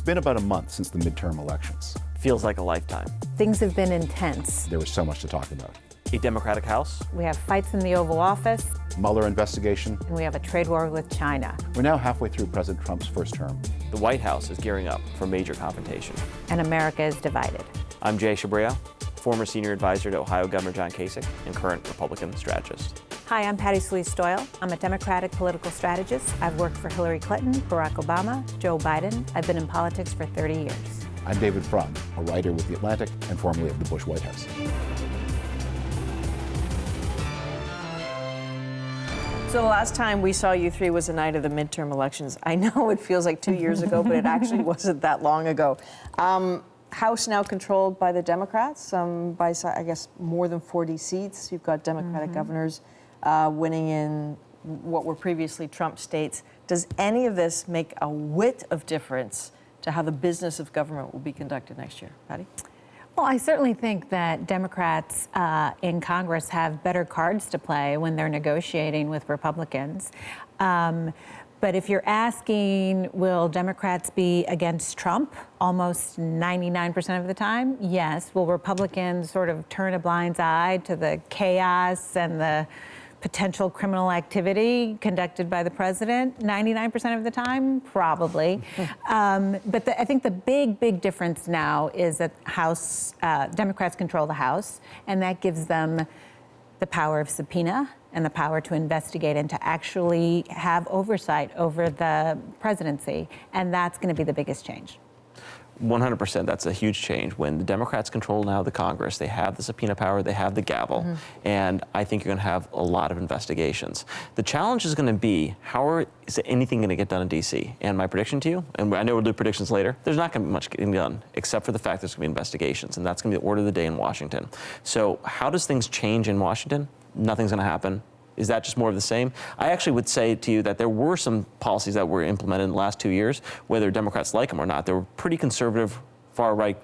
been about a month since the midterm elections. Feels like a lifetime. Things have been intense. There was so much to talk about. A Democratic House. We have fights in the Oval Office. Mueller investigation. And we have a trade war with China. We're now halfway through President Trump's first term. The White House is gearing up for major confrontation. And America is divided. I'm Jay Chabria, former senior advisor to Ohio Governor John Kasich and current Republican strategist. Hi, I'm Patty Solis-Doyle. I'm a Democratic political strategist. I've worked for Hillary Clinton, Barack Obama, Joe Biden. I've been in politics for 30 years. I'm David Frum, a writer with The Atlantic and formerly of the Bush White House. So the last time we saw you three was the night of the midterm elections. I know it feels like 2 years ago, but it actually wasn't that long ago. House now controlled by the Democrats, by, I guess, more than 40 seats. You've got Democratic governors winning in what were previously Trump states. Does any of this make a whit of difference to how the business of government will be conducted next year? Patty? Well, I certainly think that Democrats in Congress have better cards to play when they're negotiating with Republicans. But if you're asking, will Democrats be against Trump almost 99% of the time? Yes. Will Republicans sort of turn a blind eye to the chaos and the potential criminal activity conducted by the president 99% of the time? Probably. But I think the big difference now is that Democrats control the House, and that gives them the power of subpoena and the power to investigate and to actually have oversight over the presidency. And that's going to be the biggest change. 100%, that's a huge change. When the Democrats control now the Congress, they have the subpoena power, they have the gavel, and I think you're going to have a lot of investigations. The challenge is going to be, is anything going to get done in D.C.? And my prediction to you, and I know we'll do predictions later, there's not going to be much getting done, except for the fact there's going to be investigations, and that's going to be the order of the day in Washington. So how does things change in Washington? Nothing's going to happen. Is that just more of the same? I actually would say to you that there were some policies that were implemented in the last 2 years, whether Democrats like them or not. They were pretty conservative, far right,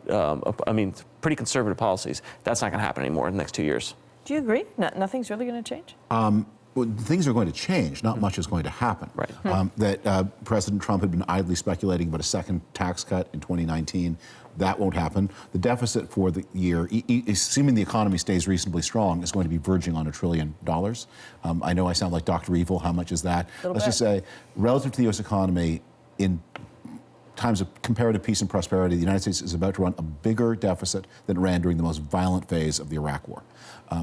pretty conservative policies. That's not going to happen anymore in the next 2 years. Do you agree? Nothing's really going to change? Well, things are going to change. Not much is going to happen. Right. President Trump had been idly speculating about a second tax cut in 2019. That won't happen. The deficit for the year, assuming the economy stays reasonably strong, is going to be verging on $1 trillion. I know I sound like Dr. Evil. How much is that? Let's just say, relative to the U.S. economy, in times of comparative peace and prosperity, the United States is about to run a bigger deficit than it ran during the most violent phase of the Iraq War.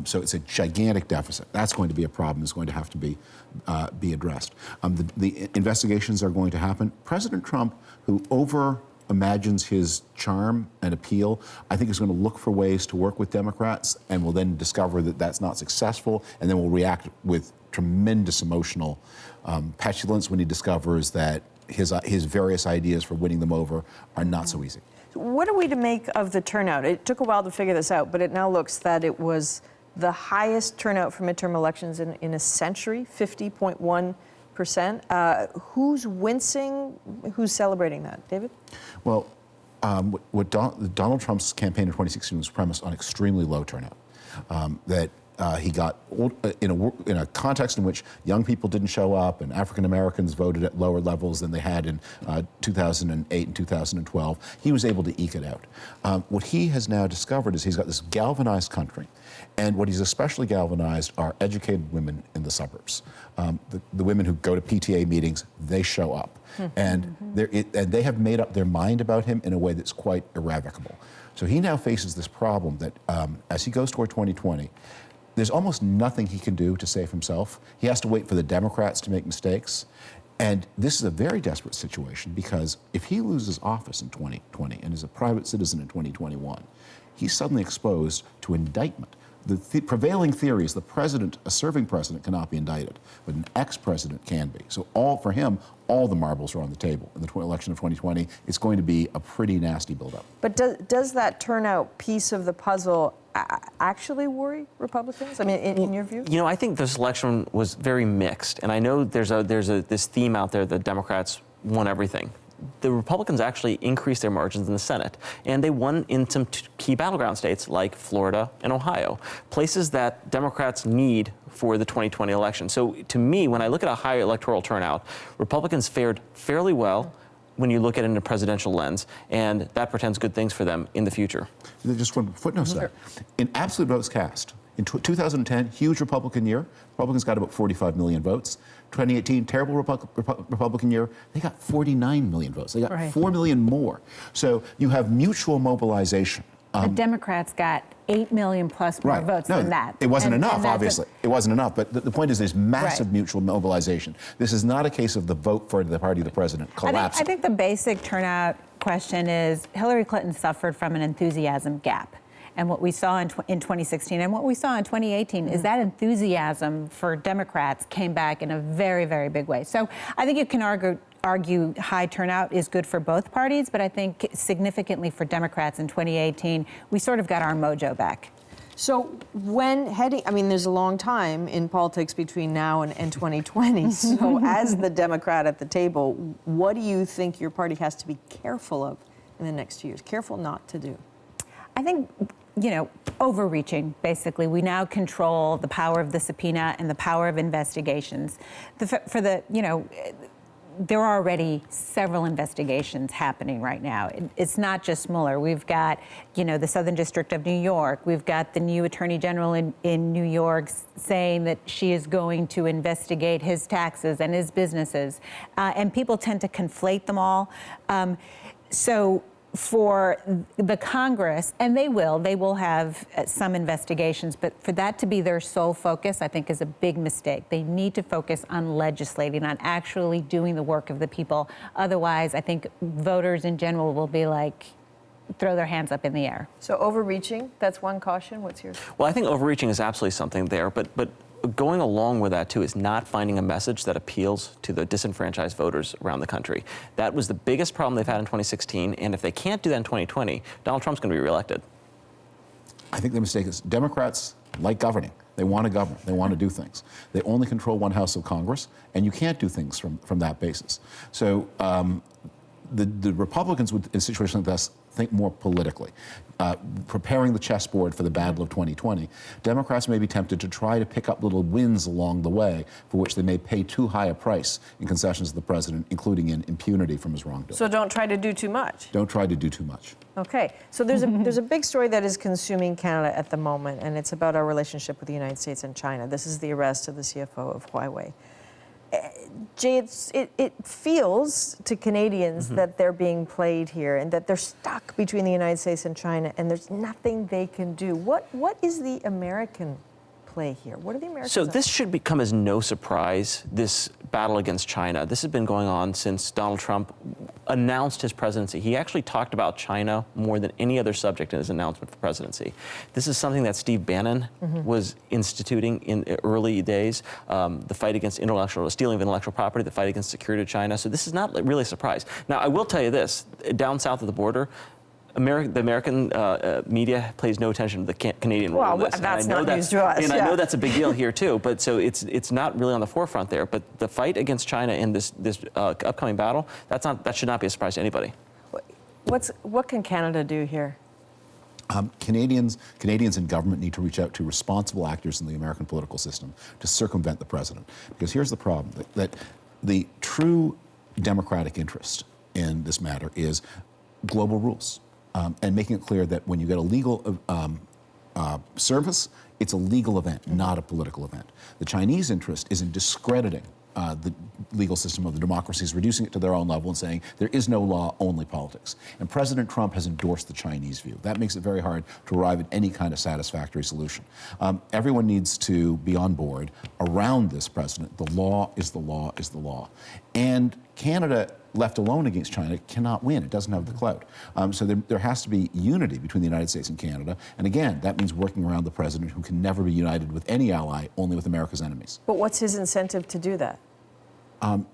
So it's a gigantic deficit. That's going to be a problem. It's going to have to be addressed. The investigations are going to happen. President Trump, who imagines his charm and appeal, I think is going to look for ways to work with Democrats and will then discover that that's not successful, and then will react with tremendous emotional petulance when he discovers that his various ideas for winning them over are not so easy. What are we to make of the turnout? It took a while to figure this out, but it now looks that it was the highest turnout for midterm elections in a century, 50.1%. Who's wincing? Who's celebrating that? David? Well, Donald Trump's campaign in 2016 was premised on extremely low turnout. He got, in a context in which young people didn't show up and African Americans voted at lower levels than they had in 2008 and 2012, he was able to eke it out. What he has now discovered is he's got this galvanized country, and what he's especially galvanized are educated women in the suburbs. The women who go to PTA meetings, they show up. And they have made up their mind about him in a way that's quite irrevocable. So he now faces this problem that as he goes toward 2020, there's almost nothing he can do to save himself. He has to wait for the Democrats to make mistakes. And this is a very desperate situation, because if he loses office in 2020 and is a private citizen in 2021, he's suddenly exposed to indictment. The prevailing theory is a serving president cannot be indicted, but an ex-president can be. So for him, all the marbles are on the table. In the election of 2020, it's going to be a pretty nasty buildup. But does that turnout piece of the puzzle actually worry Republicans? I mean, in your view? You know, I think this election was very mixed, and I know there's this theme out there that Democrats won everything. The Republicans actually increased their margins in the Senate, and they won in some key battleground states like Florida and Ohio, places that Democrats need for the 2020 election. So to me, when I look at a higher electoral turnout, Republicans fared fairly well when you look at it in a presidential lens, and that portends good things for them in the future. Just one footnote to that. In absolute votes cast, in 2010, huge Republican year. Republicans got about 45 million votes. 2018, terrible Republican year. They got 49 million votes. They got 4 million more. So you have mutual mobilization. The Democrats got 8 million plus more votes than that. It wasn't enough, obviously. It wasn't enough. But the point is there's massive mutual mobilization. This is not a case of the vote for the party of the president collapsing. I think the basic turnout question is Hillary Clinton suffered from an enthusiasm gap. And what we saw in 2016 and what we saw in 2018 is that enthusiasm for Democrats came back in a very, very big way. So I think you can argue high turnout is good for both parties, but I think significantly for Democrats in 2018, we sort of got our mojo back. So when there's a long time in politics between now and 2020. So as the Democrat at the table, what do you think your party has to be careful of in the next 2 years? Careful not to do? I think, overreaching, basically. We now control the power of the subpoena and the power of investigations. There are already several investigations happening right now. It's not just Mueller. We've got, the Southern District of New York. We've got the new Attorney General in New York saying that she is going to investigate his taxes and his businesses. And people tend to conflate them all. So for the Congress, and they will have some investigations, but for that to be their sole focus, I think is a big mistake. They need to focus on legislating, on actually doing the work of the people. Otherwise, I think voters in general will be like, throw their hands up in the air. So overreaching, that's one caution. What's yours? Well, I think overreaching is absolutely something there, but going along with that, too, is not finding a message that appeals to the disenfranchised voters around the country. That was the biggest problem they've had in 2016, and if they can't do that in 2020, Donald Trump's going to be reelected. I think the mistake is Democrats like governing. They want to govern. They want to do things. They only control one house of Congress, and you can't do things from that basis. So the Republicans would, in a situation like this, think more politically, preparing the chessboard for the battle of 2020. Democrats may be tempted to try to pick up little wins along the way for which they may pay too high a price in concessions to the president, including in impunity from his wrongdoing. So don't try to do too much. Don't try to do too much. Okay, so there's a big story that is consuming Canada at the moment, and it's about our relationship with the United States and China. This is the arrest of the CFO of Huawei. Jay, it feels to Canadians that they're being played here and that they're stuck between the United States and China and there's nothing they can do. What is the American play here? What are the Americans? So this should become as no surprise, this battle against China. This has been going on since Donald Trump announced his presidency. He actually talked about China more than any other subject in his announcement for presidency. This is something that Steve Bannon was instituting in early days, the fight against stealing of intellectual property, the fight against security of China. So this is not really a surprise. Now, I will tell you this, down south of the border, the American media pays no attention to the Canadian role in this. Well, that's not news to us. And I know that's a big deal here too. But so it's not really on the forefront there. But the fight against China in this upcoming battle, that should not be a surprise to anybody. What can Canada do here? Canadians in government need to reach out to responsible actors in the American political system to circumvent the president. Because here's the problem: that the true democratic interest in this matter is global rules. And making it clear that when you get a legal service, it's a legal event, not a political event. The Chinese interest is in discrediting the legal system of the democracies, reducing it to their own level and saying there is no law, only politics. And President Trump has endorsed the Chinese view. That makes it very hard to arrive at any kind of satisfactory solution. Everyone needs to be on board around this president. The law is the law is the law. And Canada, left alone against China, cannot win. It doesn't have the clout. So there has to be unity between the United States and Canada. And again, that means working around the president who can never be united with any ally, only with America's enemies. But what's his incentive to do that?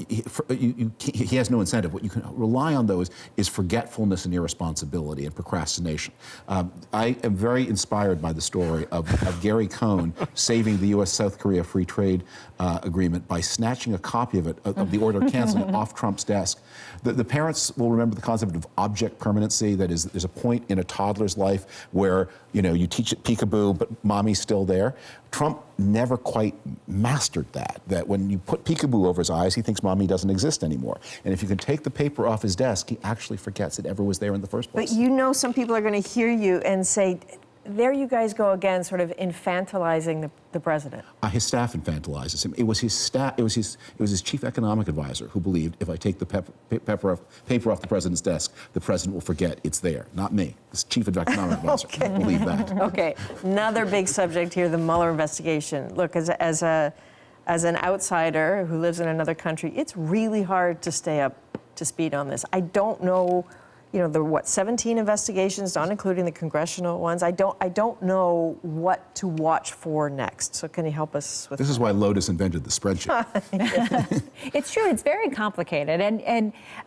He has no incentive. What you can rely on, though, is forgetfulness and irresponsibility and procrastination. I am very inspired by the story of Gary Cohn saving the U.S.-South Korea free trade agreement by snatching a copy of it, of the order canceling it, off Trump's desk. The parents will remember the concept of object permanency. That is, there's a point in a toddler's life where you teach it peekaboo, but mommy's still there. Trump never quite mastered that when you put peekaboo over his eyes, he thinks mommy doesn't exist anymore. And if you can take the paper off his desk, he actually forgets it ever was there in the first place. But you know, some people are going to hear you and say, there you guys go again, sort of infantilizing the president. His staff infantilizes him. It was his staff. It was his chief economic advisor who believed if I take the paper off the president's desk, the president will forget it's there. Not me. This chief economic advisor believed that. Okay, another big subject here: the Mueller investigation. Look, as an outsider who lives in another country, it's really hard to stay up to speed on this. I don't know. You know, there were 17 investigations, not including the congressional ones. I don't know what to watch for next. So can you help us with This is why Lotus invented the spreadsheet. It's true. It's very complicated.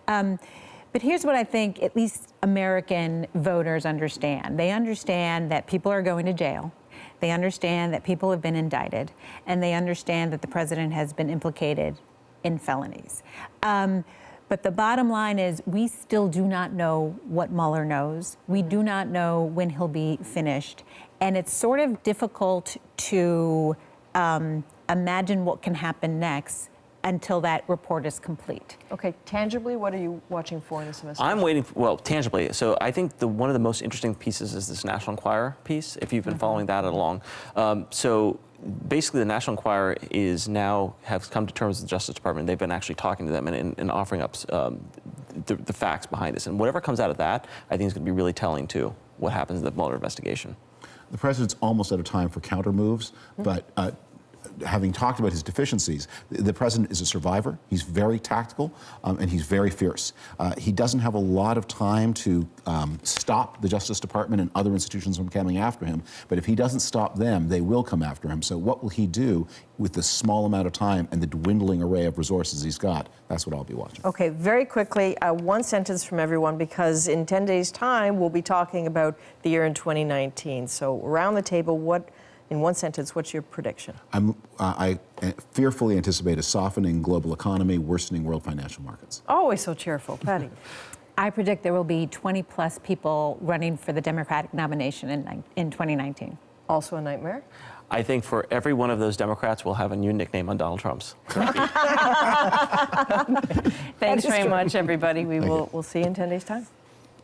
But here's what I think at least American voters understand. They understand that people are going to jail. They understand that people have been indicted. And they understand that the president has been implicated in felonies. But the bottom line is we still do not know what Mueller knows. We do not know when he'll be finished. And it's sort of difficult to imagine what can happen next until that report is complete. Okay, tangibly, what are you watching for in this investigation? I'm waiting, tangibly. So I think one of the most interesting pieces is this National Enquirer piece, if you've been following that along. So basically, the National Enquirer has come to terms with the Justice Department. They've been actually talking to them and offering up the facts behind this. And whatever comes out of that, I think is going to be really telling to what happens in the Mueller investigation. The president's almost out of time for counter moves, but having talked about his deficiencies, the president is a survivor. He's very tactical, and he's very fierce. He doesn't have a lot of time to stop the Justice Department and other institutions from coming after him, but if he doesn't stop them, they will come after him. So what will he do with the small amount of time and the dwindling array of resources he's got? That's what I'll be watching. Okay, very quickly, one sentence from everyone, because in 10 days' time, we'll be talking about the year in 2019. So around the table, in one sentence, what's your prediction? I fearfully anticipate a softening global economy, worsening world financial markets. Always so cheerful. Patty? I predict there will be 20+ people running for the Democratic nomination in 2019. Also a nightmare? I think for every one of those Democrats, we'll have a new nickname on Donald Trump's. Thanks very much, everybody. We'll see you in 10 days' time.